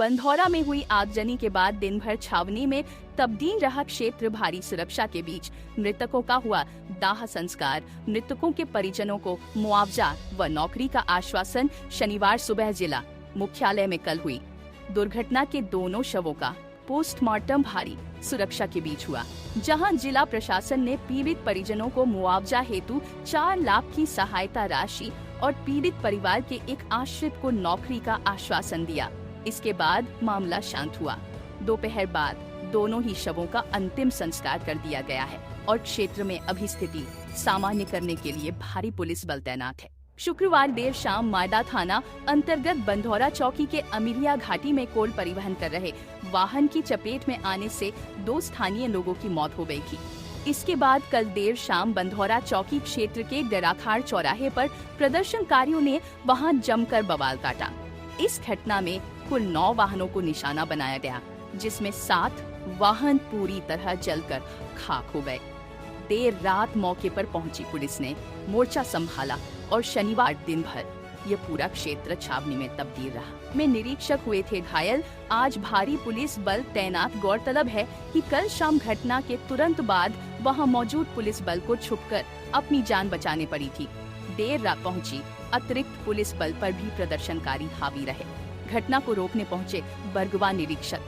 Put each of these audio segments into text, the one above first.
बंधौरा में हुई आगजनी के बाद दिन भर छावनी में तब्दील रहा क्षेत्र भारी सुरक्षा के बीच मृतकों का हुआ दाह संस्कार। मृतकों के परिजनों को मुआवजा व नौकरी का आश्वासन शनिवार सुबह जिला मुख्यालय में कल हुई दुर्घटना के दोनों शवों का पोस्टमार्टम भारी सुरक्षा के बीच हुआ, जहां जिला प्रशासन ने पीड़ित परिजनों को मुआवजा हेतु 4 लाख की सहायता राशि और पीड़ित परिवार के एक आश्रित को नौकरी का आश्वासन दिया। इसके बाद मामला शांत हुआ। दोपहर बाद दोनों ही शवों का अंतिम संस्कार कर दिया गया है और क्षेत्र में अभी स्थिति सामान्य करने के लिए भारी पुलिस बल तैनात है। शुक्रवार देर शाम मायदा थाना अंतर्गत बंधौरा चौकी के अमिलिया घाटी में कोल परिवहन कर रहे वाहन की चपेट में आने से 2 स्थानीय लोगों की मौत हो गई थी। इसके बाद कल देर शाम बंधौरा चौकी क्षेत्र के डराखाड़ चौराहे पर प्रदर्शनकारियों ने वहां जमकर बवाल काटा। इस घटना में कुल 9 वाहनों को निशाना बनाया गया, जिसमें 7 वाहन पूरी तरह जलकर खाक हो गए। देर रात मौके पर पहुंची पुलिस ने मोर्चा संभाला और शनिवार दिन भर ये पूरा क्षेत्र छावनी में तब्दील रहा। में निरीक्षक हुए थे घायल। आज भारी पुलिस बल तैनात। गौरतलब है कि कल शाम घटना के तुरंत बाद वहां मौजूद पुलिस बल को छुपकर अपनी जान बचाने पड़ी थी। देर रात पहुंची अतिरिक्त पुलिस बल पर भी प्रदर्शनकारी हावी रहे। घटना को रोकने पहुंचे बरगवा निरीक्षक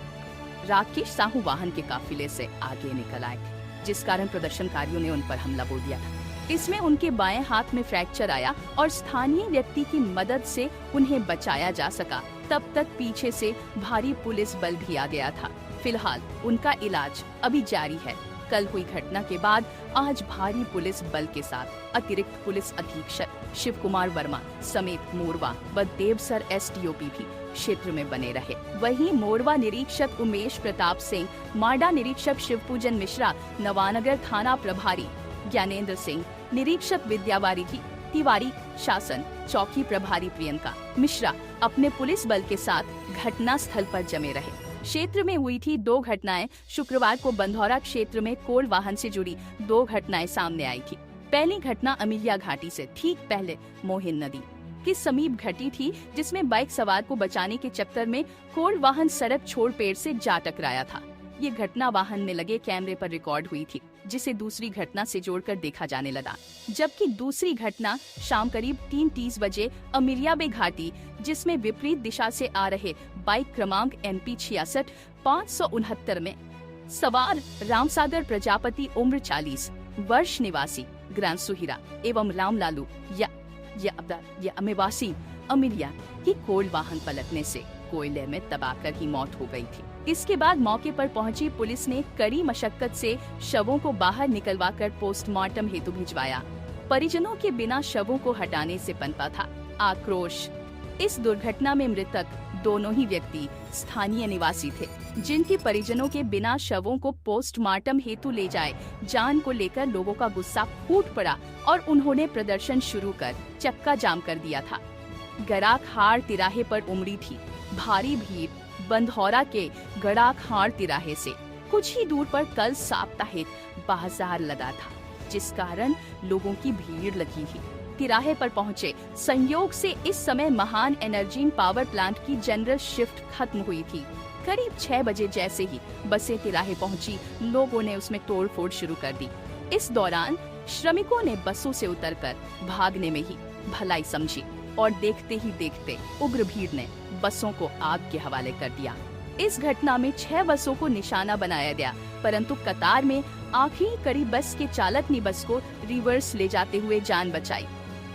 राकेश साहू वाहन के काफिले से आगे निकल आए, जिस कारण प्रदर्शनकारियों ने उन पर हमला बोल दिया था। इसमें उनके बाएं हाथ में फ्रैक्चर आया और स्थानीय व्यक्ति की मदद से उन्हें बचाया जा सका। तब तक पीछे से भारी पुलिस बल भी आ गया था। फिलहाल उनका इलाज अभी जारी है। कल हुई घटना के बाद आज भारी पुलिस बल के साथ अतिरिक्त पुलिस अधीक्षक शिव कुमार वर्मा समेत मोरवा व देवसर SDOP भी क्षेत्र में बने रहे। वहीं मोरवा निरीक्षक उमेश प्रताप सिंह, माडा निरीक्षक शिवपूजन मिश्रा, नवानगर थाना प्रभारी ज्ञानेंद्र सिंह, निरीक्षक विद्यावारी तिवारी, शासन चौकी प्रभारी प्रियंका मिश्रा अपने पुलिस बल के साथ घटना स्थल पर जमे रहे। क्षेत्र में हुई थी 2 घटनाएं। शुक्रवार को बंधौरा क्षेत्र में कोल वाहन से जुड़ी 2 घटनाएं सामने आई थी। पहली घटना अमिलिया घाटी से ठीक पहले मोहिन नदी के समीप घटी थी, जिसमें बाइक सवार को बचाने के चक्कर में कोल वाहन सड़क छोड़ पेड़ से जा टकराया था। ये घटना वाहन में लगे कैमरे पर रिकॉर्ड हुई थी, जिसे दूसरी घटना से जोड़कर देखा जाने लगा। जबकि दूसरी घटना शाम करीब 3:30 बजे अमिलिया बे घाटी, जिसमें विपरीत दिशा से आ रहे बाइक क्रमांक MP 66-569 में सवार रामसागर प्रजापति उम्र 40 वर्ष निवासी ग्राम सुहिरा एवं रामलालू या अमेवासी अमिलिया की कोल वाहन पलटने से कोयले में दबाकर ही मौत हो गई थी। इसके बाद मौके पर पहुंची पुलिस ने कड़ी मशक्कत से शवों को बाहर निकलवाकर पोस्टमार्टम हेतु भिजवाया। परिजनों के बिना शवों को हटाने से पनपा था आक्रोश। इस दुर्घटना में मृतक दोनों ही व्यक्ति स्थानीय निवासी थे, जिनके परिजनों के बिना शवों को पोस्टमार्टम हेतु ले जाए जान को लेकर लोगों का गुस्सा फूट पड़ा और उन्होंने प्रदर्शन शुरू कर चक्का जाम कर दिया था। गड़ाखाड़ तिराहे पर उमड़ी थी भारी भीड़। बंधौरा के गड़ाखाड़ तिराहे से कुछ ही दूर पर कल साप्ताहिक बाजार लगा था, जिस कारण लोगों की भीड़ लगी थी। तिराहे पर पहुंचे संयोग से इस समय महान एनर्जी पावर प्लांट की जनरल शिफ्ट खत्म हुई थी। करीब 6 बजे जैसे ही बसें तिराहे पहुंची, लोगों ने उसमें तोड़फोड़ शुरू कर दी। इस दौरान श्रमिकों ने बसों से उतरकर भागने में ही भलाई समझी और देखते ही देखते उग्र भीड़ ने बसों को आग के हवाले कर दिया। इस घटना में 6 बसों को निशाना बनाया गया, परंतु कतार में आखिरी कड़ी बस के चालक ने बस को रिवर्स ले जाते हुए जान बचाई।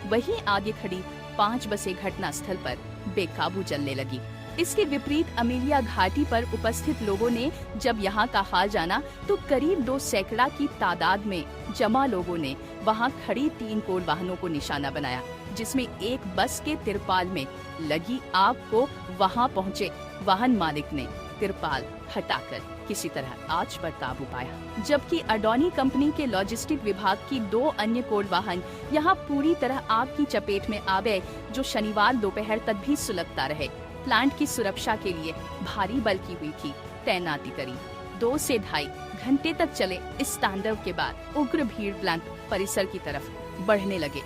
वहीं आगे खड़ी 5 बसें घटना स्थल पर बेकाबू जलने लगी। इसके विपरीत अमिलिया घाटी पर उपस्थित लोगों ने जब यहाँ का हाल जाना तो करीब 2 सैकड़ा की तादाद में जमा लोगों ने वहाँ खड़ी 3 कोल वाहनों को निशाना बनाया, जिसमें एक बस के तिरपाल में लगी आग को वहाँ पहुँचे वाहन मालिक ने तिरपाल हटाकर किसी तरह आग पर काबू पाया। जबकि अडोनी कंपनी के लॉजिस्टिक विभाग की 2 अन्य कोल वाहन यहाँ पूरी तरह आग की चपेट में आ गए, जो शनिवार दोपहर तक भी सुलगता रहे। प्लांट की सुरक्षा के लिए भारी बल की हुई थी तैनाती करी। 2 से 2.5 घंटे तक चले इस तांडव के बाद उग्र भीड़ प्लांट परिसर की तरफ बढ़ने लगे।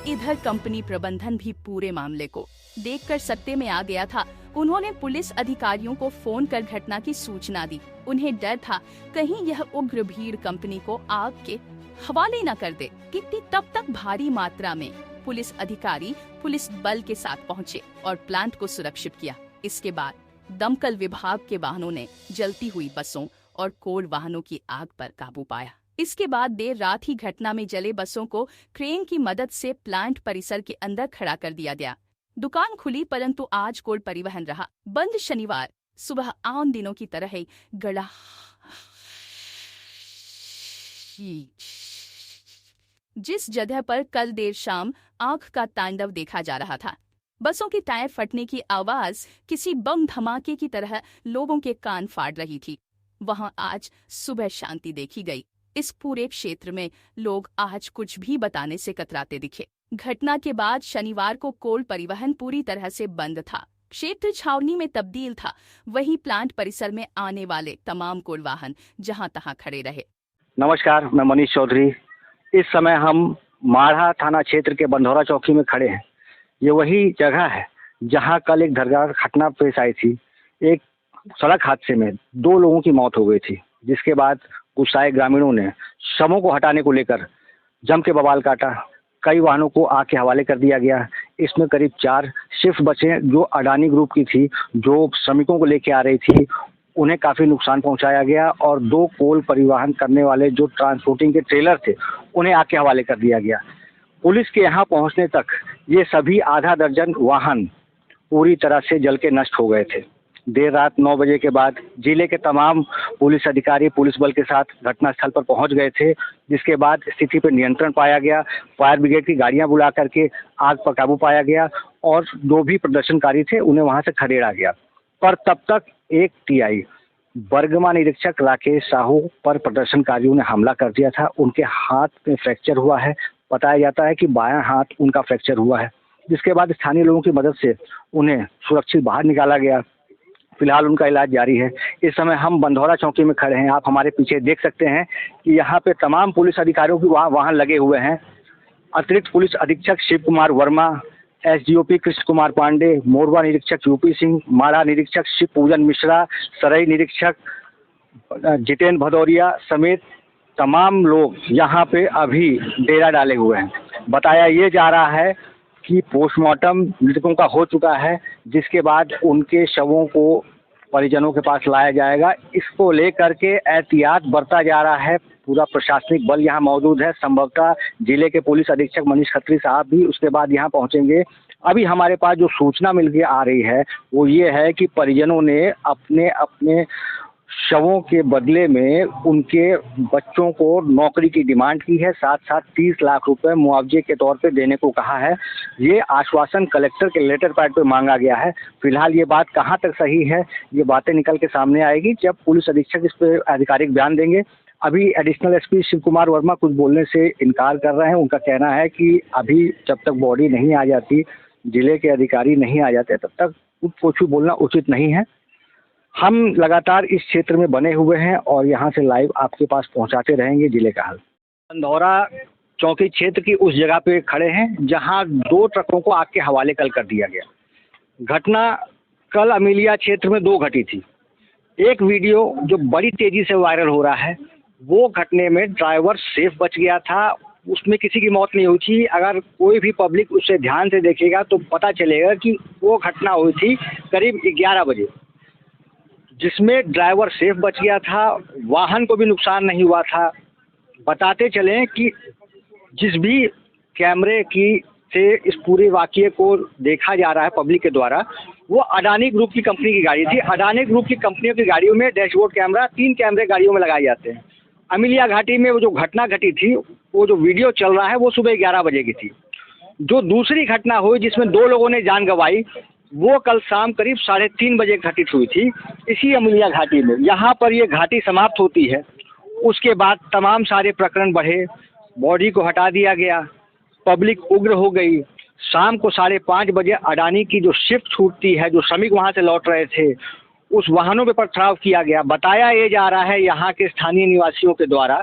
इधर कंपनी प्रबंधन भी पूरे मामले को देखकर सत्ते में आ गया था। उन्होंने पुलिस अधिकारियों को फोन कर घटना की सूचना दी। उन्हें डर था कहीं यह उग्र भीड़ कंपनी को आग के हवाले न कर दे। कितनी तब तक भारी मात्रा में पुलिस अधिकारी पुलिस बल के साथ पहुंचे और प्लांट को सुरक्षित किया। इसके बाद दमकल विभाग के वाहनों ने जलती हुई बसों और कोल वाहनों की आग पर काबू पाया। इसके बाद देर रात ही घटना में जले बसों को क्रेन की मदद से प्लांट परिसर के अंदर खड़ा कर दिया गया। दुकान खुली परंतु आज कोल परिवहन रहा बंद। शनिवार सुबह आम दिनों की तरह ही गड़ा जिस जगह पर कल देर शाम आग का तांडव देखा जा रहा था। बसों के टायर फटने की आवाज किसी बम धमाके की तरह लोगों के कान फाड़ रही थी। वहां आज सुबह शांति देखी गई। इस पूरे क्षेत्र में लोग आज कुछ भी बताने से कतराते दिखे। घटना के बाद शनिवार को कोल परिवहन पूरी तरह से बंद था। क्षेत्र छावनी में तब्दील था। वहीं प्लांट परिसर में आने वाले तमाम कोल वाहन जहां तहां खड़े रहे। नमस्कार, मैं मनीष चौधरी। इस समय हम माढ़ा थाना क्षेत्र के बंधौरा चौकी में खड़े हैं। ये वही जगह है जहां कल एक दर्दनाक घटना पेश आई थी। एक सड़क हादसे में 2 लोगों की मौत हो गई थी, जिसके बाद गुस्साए ग्रामीणों ने शवों को हटाने को लेकर जम के बवाल काटा। कई वाहनों को आग के हवाले कर दिया गया। इसमें करीब 4 शिफ्ट बसें जो अडानी ग्रुप की थी, जो श्रमिकों को लेके आ रही थी, उन्हें काफ़ी नुकसान पहुंचाया गया और 2 कोल परिवहन करने वाले जो ट्रांसपोर्टिंग के ट्रेलर थे, उन्हें आग के हवाले कर दिया गया। पुलिस के यहाँ पहुंचने तक ये सभी आधा दर्जन वाहन पूरी तरह से जल के नष्ट हो गए थे। देर रात 9 बजे के बाद जिले के तमाम पुलिस अधिकारी पुलिस बल के साथ घटनास्थल पर पहुंच गए थे, जिसके बाद स्थिति पर नियंत्रण पाया गया। फायर ब्रिगेड की गाड़ियां बुला करके आग पर काबू पाया गया और जो भी प्रदर्शनकारी थे उन्हें वहां से खदेड़ा गया। पर तब तक एक टीआई बर्गमा निरीक्षक राकेश साहू पर प्रदर्शनकारियों ने हमला कर दिया था। उनके हाथ में फ्रैक्चर हुआ है। बताया जाता है कि बायां हाथ उनका फ्रैक्चर हुआ है, जिसके बाद स्थानीय लोगों की मदद से उन्हें सुरक्षित बाहर निकाला गया। फिलहाल उनका इलाज जारी है। इस समय हम बंधौरा चौकी में खड़े हैं। आप हमारे पीछे देख सकते हैं कि यहाँ पे तमाम पुलिस अधिकारियों की वाहन लगे हुए हैं। अतिरिक्त पुलिस अधीक्षक शिव कुमार वर्मा, एसडीओपी कृष्ण कुमार पांडे, मोरवा निरीक्षक यूपी सिंह, माड़ा निरीक्षक शिव पूजन मिश्रा, सराई निरीक्षक जितेंद्र भदौरिया समेत तमाम लोग यहाँ पे अभी डेरा डाले हुए हैं। बताया ये जा रहा है कि पोस्टमार्टम मृतकों का हो चुका है, जिसके बाद उनके शवों को परिजनों के पास लाया जाएगा। इसको लेकर के एहतियात बरता जा रहा है। पूरा प्रशासनिक बल यहाँ मौजूद है। संभवतः जिले के पुलिस अधीक्षक मनीष खत्री साहब भी उसके बाद यहाँ पहुँचेंगे। अभी हमारे पास जो सूचना मिल के आ रही है वो ये है कि परिजनों ने अपने अपने शवों के बदले में उनके बच्चों को नौकरी की डिमांड की है। साथ साथ 30 लाख रुपए मुआवजे के तौर पे देने को कहा है। ये आश्वासन कलेक्टर के लेटर पैड पे मांगा गया है। फिलहाल ये बात कहाँ तक सही है, ये बातें निकल के सामने आएगी जब पुलिस अधीक्षक इस पे आधिकारिक बयान देंगे। अभी एडिशनल एसपी शिव कुमार वर्मा कुछ बोलने से इनकार कर रहे हैं। उनका कहना है कि अभी जब तक बॉडी नहीं आ जाती, जिले के अधिकारी नहीं आ जाते, तब तक कुछ भी बोलना उचित नहीं है। हम लगातार इस क्षेत्र में बने हुए हैं और यहाँ से लाइव आपके पास पहुँचाते रहेंगे जिले का हाल। बंधौरा चौकी क्षेत्र की उस जगह पे खड़े हैं जहाँ 2 ट्रकों को आग के हवाले कल कर दिया गया। घटना कल अमीलिया क्षेत्र में 2 घटी थी। एक वीडियो जो बड़ी तेजी से वायरल हो रहा है, वो घटने में ड्राइवर सेफ बच गया था, उसमें किसी की मौत नहीं हुई थी। अगर कोई भी पब्लिक उसे ध्यान से देखेगा तो पता चलेगा कि वो घटना हुई थी करीब 11 बजे, जिसमें ड्राइवर सेफ बच गया था, वाहन को भी नुकसान नहीं हुआ था। बताते चलें कि जिस भी कैमरे की से इस पूरे वाकये को देखा जा रहा है पब्लिक के द्वारा, वो अडानी ग्रुप की कंपनी की गाड़ी थी। अडानी ग्रुप की कंपनियों की गाड़ियों में डैशबोर्ड कैमरा 3 कैमरे गाड़ियों में लगाए जाते हैं। अमीलिया घाटी में वो जो घटना घटी थी, वो जो वीडियो चल रहा है वो सुबह 11 बजे की थी। जो दूसरी घटना हुई जिसमें 2 लोगों ने जान गंवाई, वो कल शाम करीब 3:30 बजे घटित हुई थी इसी अमीलिया घाटी में। यहाँ पर ये घाटी समाप्त होती है। उसके बाद तमाम सारे प्रकरण बढ़े, बॉडी को हटा दिया गया, पब्लिक उग्र हो गई। शाम को 5:30 बजे अडानी की जो शिफ्ट छूटती है, जो श्रमिक वहाँ से लौट रहे थे, उस वाहनों पे पथराव किया गया। बताया ये जा रहा है यहाँ के स्थानीय निवासियों के द्वारा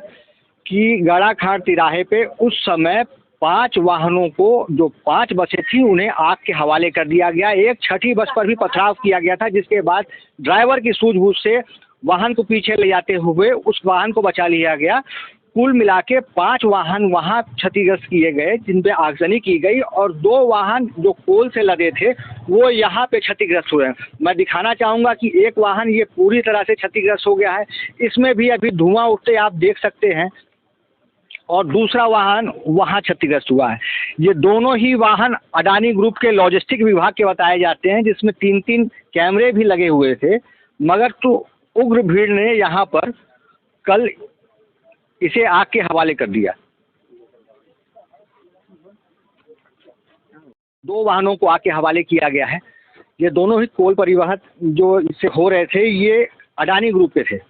कि गड़ाखाड़ तिराहे पे उस समय 5 वाहनों को, जो 5 बसें थी, उन्हें आग के हवाले कर दिया गया। एक छठी बस पर भी पथराव किया गया था, जिसके बाद ड्राइवर की सूझबूझ से वाहन को पीछे ले जाते हुए उस वाहन को बचा लिया गया। कुल मिला के 5 वाहन वहां क्षतिग्रस्त किए गए, जिन पे आगजनी की गई, और 2 वाहन जो कोल से लदे थे वो यहाँ पे क्षतिग्रस्त हुए हैं। मैं दिखाना चाहूँगा कि एक वाहन ये पूरी तरह से क्षतिग्रस्त हो गया है, इसमें भी अभी धुआं उठते आप देख सकते हैं, और दूसरा वाहन वहाँ क्षतिग्रस्त हुआ है। ये दोनों ही वाहन अडानी ग्रुप के लॉजिस्टिक विभाग के बताए जाते हैं, जिसमें 3-3 कैमरे भी लगे हुए थे, मगर तो उग्र भीड़ ने यहाँ पर कल इसे आग के हवाले कर दिया। 2 वाहनों को आग के हवाले किया गया है। ये दोनों ही कोल परिवहन जो इससे हो रहे थे, ये अडानी ग्रुप के थे।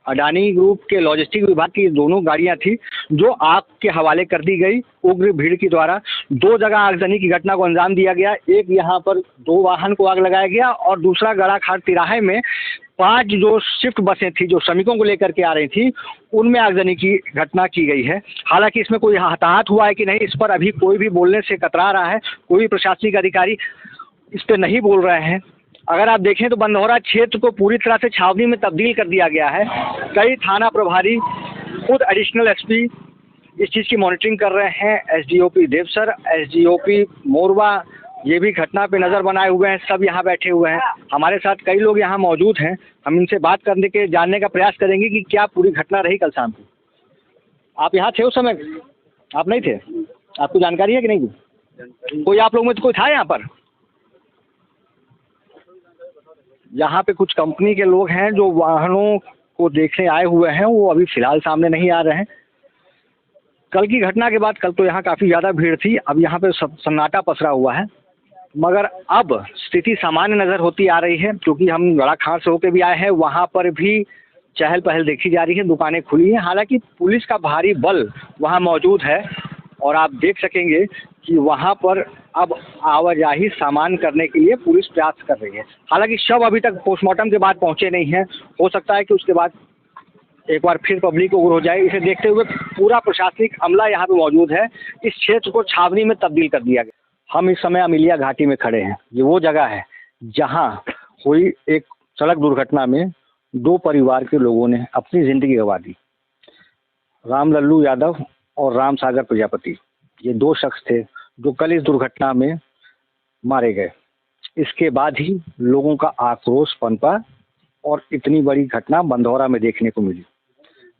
अडानी ग्रुप के लॉजिस्टिक विभाग की दोनों गाड़ियां थी जो आग के हवाले कर दी गई उग्र भीड़ के द्वारा। 2 जगह आगजनी की घटना को अंजाम दिया गया। एक यहाँ पर 2 वाहन को आग लगाया गया, और दूसरा गड़ाखाट तिराहे में 5 जो शिफ्ट बसें थी जो श्रमिकों को लेकर के आ रही थी, उनमें आगजनी की घटना की गई है। हालांकि इसमें कोई हताहत हुआ है कि नहीं, इस पर अभी कोई भी बोलने से कतरा रहा है। कोई भी प्रशासनिक अधिकारी इस पर नहीं बोल रहे हैं। अगर आप देखें तो बंधौरा क्षेत्र को पूरी तरह से छावनी में तब्दील कर दिया गया है। कई थाना प्रभारी, खुद एडिशनल एसपी इस चीज़ की मॉनिटरिंग कर रहे हैं। एसडीओपी देवसर, एसडीओपी मोरवा, ये भी घटना पे नज़र बनाए हुए हैं। सब यहाँ बैठे हुए हैं। हमारे साथ कई लोग यहाँ मौजूद हैं। हम इनसे बात करने के जानने का प्रयास करेंगे कि क्या पूरी घटना रही कल शाम को। आप यहाँ थे उस समय? आप नहीं थे? आपको जानकारी है कि नहीं? कोई आप लोग में तो कोई था यहाँ पर? यहाँ पे कुछ कंपनी के लोग हैं जो वाहनों को देखने आए हुए हैं, वो अभी फ़िलहाल सामने नहीं आ रहे हैं। कल की घटना के बाद कल तो यहाँ काफ़ी ज़्यादा भीड़ थी, अब यहाँ पे सन्नाटा पसरा हुआ है। मगर अब स्थिति सामान्य नज़र होती आ रही है, क्योंकि हम गड़ाखाट से होकर भी आए हैं। वहाँ पर भी चहल पहल देखी जा रही है, दुकानें खुली हैं। हालांकि पुलिस का भारी बल वहाँ मौजूद है, और आप देख सकेंगे कि वहाँ पर अब आवाजाही सामान करने के लिए पुलिस प्रयास कर रही है। हालांकि शव अभी तक पोस्टमार्टम के बाद पहुँचे नहीं हैं। हो सकता है कि उसके बाद एक बार फिर पब्लिक उग्र हो जाए। इसे देखते हुए पूरा प्रशासनिक अमला यहाँ पे मौजूद है। इस क्षेत्र को छावनी में तब्दील कर दिया गया। हम इस समय अमिलिया घाटी में खड़े हैं। ये वो जगह है जहाँ हुई एक सड़क दुर्घटना में 2 परिवार के लोगों ने अपनी ज़िंदगी गंवा दी। राम लल्लू यादव और राम सागर प्रजापति, ये 2 शख्स थे जो कल इस दुर्घटना में मारे गए। इसके बाद ही लोगों का आक्रोश पनपा और इतनी बड़ी घटना बंधौरा में देखने को मिली।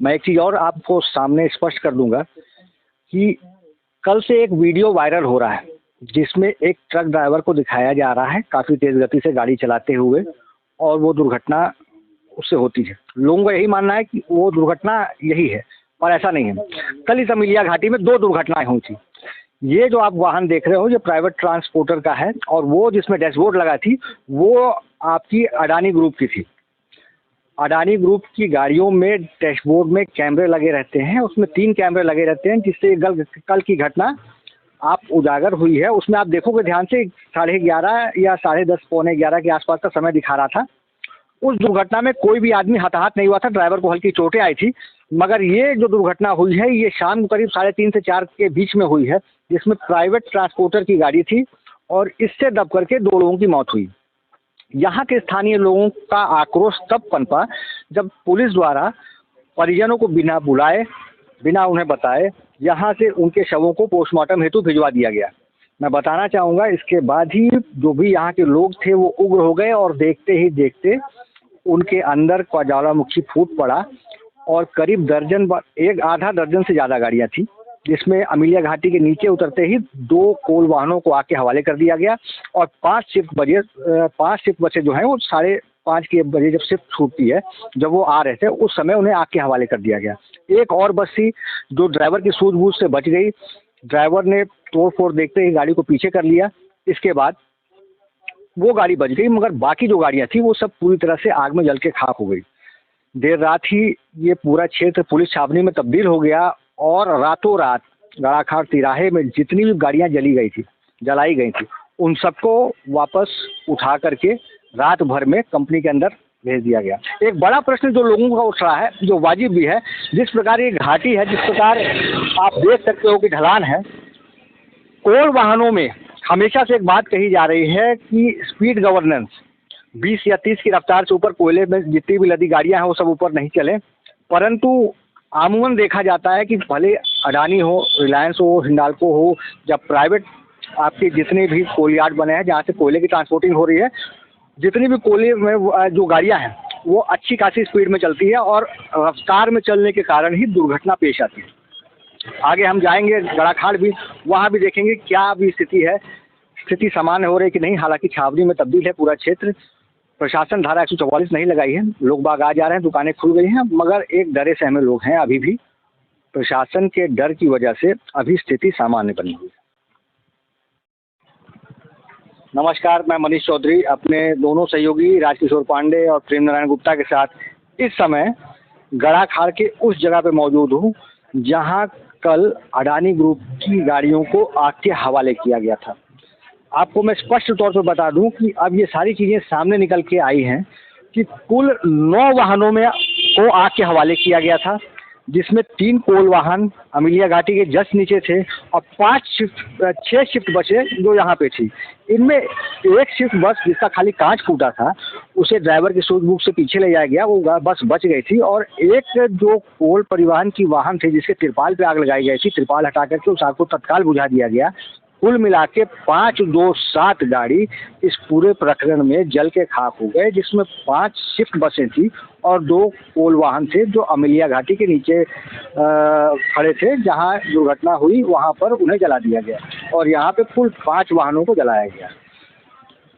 मैं एक चीज़ और आपको सामने स्पष्ट कर दूंगा कि कल से एक वीडियो वायरल हो रहा है, जिसमें एक ट्रक ड्राइवर को दिखाया जा रहा है काफ़ी तेज़ गति से गाड़ी चलाते हुए, और वो दुर्घटना उससे होती है। लोगों का यही मानना है कि वो दुर्घटना यही है, और ऐसा नहीं है। कल इस अमिलिया घाटी में 2 दुर्घटनाएं हुई थी। ये जो आप वाहन देख रहे हो, ये प्राइवेट ट्रांसपोर्टर का है, और वो जिसमें डैशबोर्ड लगा थी वो आपकी अडानी ग्रुप की थी। अडानी ग्रुप की गाड़ियों में डैशबोर्ड में कैमरे लगे रहते हैं, उसमें 3 कैमरे लगे रहते हैं, जिससे कल की घटना आप उजागर हुई है। उसमें आप देखोगे ध्यान से 11:30 या 10:30 पौने 11 के आसपास का समय दिखा रहा था। उस दुर्घटना में कोई भी आदमी हताहत नहीं हुआ था, ड्राइवर को हल्की चोटें आई थी। मगर ये जो दुर्घटना हुई है, ये शाम को करीब 3:30 से 4 के बीच में हुई है, जिसमें प्राइवेट ट्रांसपोर्टर की गाड़ी थी, और इससे दब करके 2 लोगों की मौत हुई। यहाँ के स्थानीय लोगों का आक्रोश तब पनपा जब पुलिस द्वारा परिजनों को बिना बुलाए, बिना उन्हें बताए यहाँ से उनके शवों को पोस्टमार्टम हेतु भिजवा दिया गया। मैं बताना चाहूँगा, इसके बाद ही जो भी यहाँ के लोग थे वो उग्र हो गए, और देखते ही देखते उनके अंदर का ज्वालामुखी फूट पड़ा, और करीब आधा दर्जन से ज़्यादा गाड़ियाँ थी, जिसमें अमिलिया घाटी के नीचे उतरते ही 2 कोल वाहनों को आग के हवाले कर दिया गया, और 5 शिफ्ट बसें जो हैं वो 5:30 के बजे जब शिफ्ट छूटती है, जब वो आ रहे थे उस समय उन्हें आग के हवाले कर दिया गया। एक और बस थी जो ड्राइवर की सूझबूझ से बच गई। ड्राइवर ने तोड़-फोड़ देखते ही गाड़ी को पीछे कर लिया। इसके बाद वो गाड़ी बच गई, मगर बाकी जो गाड़ियाँ थी वो सब पूरी तरह से आग में जल के खाक हो गई। देर रात ही ये पूरा क्षेत्र पुलिस छावनी में तब्दील हो गया, और रातों रात गड़ाखाट तिराहे में जितनी भी गाड़ियाँ जलाई गई थी, उन सबको वापस उठा करके रात भर में कंपनी के अंदर भेज दिया गया। एक बड़ा प्रश्न जो लोगों का उठ रहा है, जो वाजिब भी है, जिस प्रकार ये घाटी है, जिस प्रकार आप देख सकते हो कि ढलान है, कोल वाहनों में हमेशा से एक बात कही जा रही है कि स्पीड गवर्नेंस, 20 या 30 की रफ्तार से ऊपर कोयले में जितनी भी लदी गाड़ियां हैं वो सब ऊपर नहीं चले। परंतु आमूमन देखा जाता है कि भले अडानी हो, रिलायंस हो, हिंडाल्को हो, जब प्राइवेट आपके जितने भी कोल यार्ड बने हैं जहाँ से कोयले की ट्रांसपोर्टिंग हो रही है, जितनी भी कोयले में जो गाड़ियां हैं वो अच्छी खासी स्पीड में चलती है और रफ्तार में चलने के कारण ही दुर्घटना पेश आती है। आगे हम जाएंगे गड़ाखाड़ भी, वहाँ भी देखेंगे क्या अभी स्थिति है, स्थिति सामान्य हो रही है कि नहीं। हालांकि छावनी में तब्दील है पूरा क्षेत्र, प्रशासन धारा 144 नहीं लगाई है, लोग बाग आ जा रहे हैं, दुकानें खुल गई हैं, मगर एक डरे सहमे लोग हैं अभी भी। प्रशासन के डर की वजह से अभी स्थिति सामान्य बनी हुई है। नमस्कार, मैं मनीष चौधरी अपने दोनों सहयोगी राजकिशोर पांडे और प्रेम नारायण गुप्ता के साथ इस समय गड़ाखाड़ के उस जगह पे मौजूद हूँ जहाँ कल अडानी ग्रुप की गाड़ियों को आग के हवाले किया गया था। आपको मैं स्पष्ट तौर पर बता दूं कि अब ये सारी चीज़ें सामने निकल के आई हैं कि कुल 9 वाहनों में को आग के हवाले किया गया था, जिसमें 3 कोल वाहन अमिलिया घाटी के जस्ट नीचे थे और 6 शिफ्ट बसें जो यहाँ पे थी। इनमें एक शिफ्ट बस जिसका खाली कांच फूटा था उसे ड्राइवर की सूझबूझ से पीछे ले जाया गया, वो बस बच गई थी। और एक जो कोल परिवहन की वाहन थे जिसके तिरपाल पे आग लगाई गई थी, तिरपाल हटा करके उस आग को तत्काल बुझा दिया गया। कुल मिला के 5, 2, 7 गाड़ी इस पूरे प्रकरण में जल के खाक हो गए, जिसमें 5 शिफ्ट बसें थी और 2 कोल वाहन थे जो अमिलिया घाटी के नीचे खड़े थे। जहां दुर्घटना हुई वहां पर उन्हें जला दिया गया और यहाँ पे कुल 5 वाहनों को जलाया गया।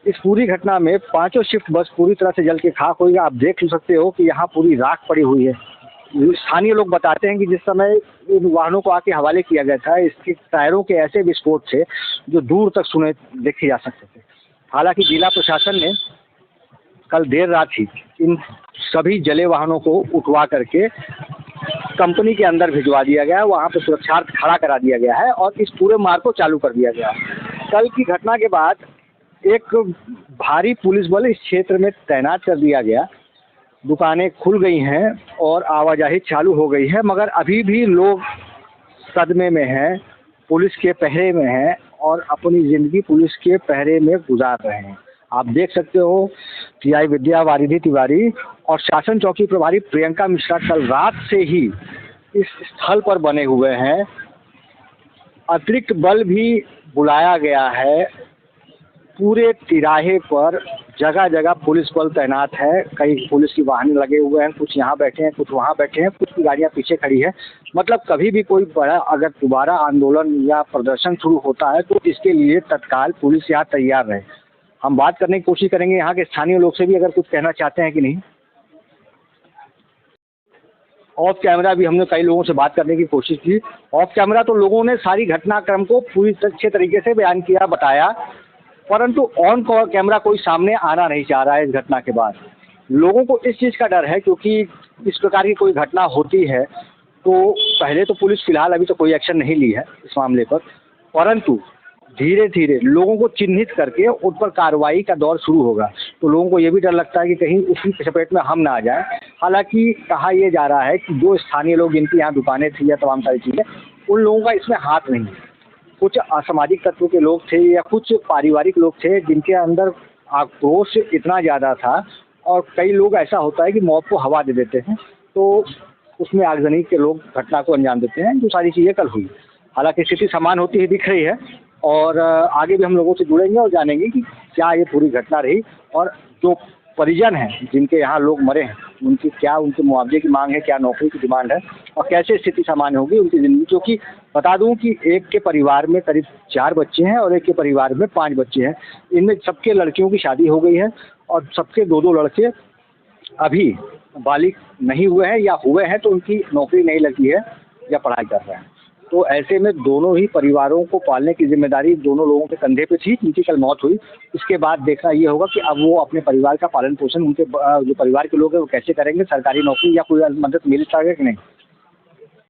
इस पूरी घटना में 5 शिफ्ट बस पूरी तरह से जल के खाक हुई। आप देख सकते हो कि यहाँ पूरी राख पड़ी हुई है। स्थानीय लोग बताते हैं कि जिस समय इन वाहनों को आके हवाले किया गया था, इसके टायरों के ऐसे विस्फोट थे जो दूर तक सुने देखे जा सकते थे। हालांकि जिला प्रशासन ने कल देर रात ही इन सभी जले वाहनों को उठवा करके कंपनी के अंदर भिजवा दिया गया है, वहाँ पर सुरक्षार्थ खड़ा करा दिया गया है और इस पूरे मार्ग को चालू कर दिया गया है। कल की घटना के बाद एक भारी पुलिस बल इस क्षेत्र में तैनात कर दिया गया। दुकानें खुल गई हैं और आवाजाही चालू हो गई है, मगर अभी भी लोग सदमे में हैं, पुलिस के पहरे में हैं और अपनी ज़िंदगी पुलिस के पहरे में गुजार रहे हैं। आप देख सकते हो टीआई विद्या वारिधि तिवारी और शासन चौकी प्रभारी प्रियंका मिश्रा कल रात से ही इस स्थल पर बने हुए हैं। अतिरिक्त बल भी बुलाया गया है। पूरे तिराहे पर जगह जगह पुलिस बल तैनात है। कई पुलिस की वाहन लगे हुए हैं, कुछ यहाँ बैठे हैं, कुछ वहाँ बैठे हैं, कुछ की गाड़ियाँ पीछे खड़ी है। मतलब कभी भी कोई बड़ा अगर दोबारा आंदोलन या प्रदर्शन शुरू होता है तो इसके लिए तत्काल पुलिस यहाँ तैयार रहे। हम बात करने की कोशिश करेंगे यहाँ के स्थानीय लोग से भी, अगर कुछ कहना चाहते हैं कि नहीं। ऑफ कैमरा भी हमने कई लोगों से बात करने की कोशिश की। ऑफ कैमरा तो लोगों ने सारी घटनाक्रम को पूरी अच्छे तरीके से बयान किया, बताया, परंतु ऑन कैमरा कोई सामने आना नहीं चाह रहा है। इस घटना के बाद लोगों को इस चीज़ का डर है, क्योंकि इस प्रकार की कोई घटना होती है तो पहले तो पुलिस फिलहाल अभी तो कोई एक्शन नहीं ली है इस मामले पर, परंतु धीरे धीरे लोगों को चिन्हित करके उन पर कार्रवाई का दौर शुरू होगा। तो लोगों को ये भी डर लगता है कि कहीं उसी चपेट में हम ना आ जाएं। हालांकि कहा यह जा रहा है कि जो स्थानीय लोग जिनकी यहाँ दुकानें थी या तमाम सारी चीज़ें, उन लोगों का इसमें हाथ नहीं है। कुछ असामाजिक तत्व के लोग थे या कुछ पारिवारिक लोग थे जिनके अंदर आक्रोश इतना ज़्यादा था, और कई लोग ऐसा होता है कि मौत को हवा दे देते हैं, तो उसमें आगजनी के लोग घटना को अंजाम देते हैं। जो सारी चीज़ें कल हुई, हालांकि स्थिति समान होती ही दिख रही है और आगे भी हम लोगों से जुड़ेंगे और जानेंगे कि क्या ये पूरी घटना रही और जो परिजन हैं जिनके यहाँ लोग मरे हैं उनकी क्या, उनके मुआवजे की मांग है, क्या नौकरी की डिमांड है और कैसे स्थिति सामान्य होगी उनकी ज़िंदगी। क्योंकि बता दूं कि एक के परिवार में करीब 4 बच्चे हैं और एक के परिवार में 5 बच्चे हैं। इनमें सबके लड़कियों की शादी हो गई है और सबके 2-2 लड़के अभी बालिग नहीं हुए हैं या हुए हैं तो उनकी नौकरी नहीं लगी है या पढ़ाई कर रहे हैं। तो ऐसे में दोनों ही परिवारों को पालने की जिम्मेदारी दोनों लोगों के कंधे पे थी जिनकी कल मौत हुई। इसके बाद देखना ये होगा कि अब वो अपने परिवार का पालन पोषण, उनके जो परिवार के लोग हैं वो कैसे करेंगे, सरकारी नौकरी या कोई मदद मिल सके कि नहीं।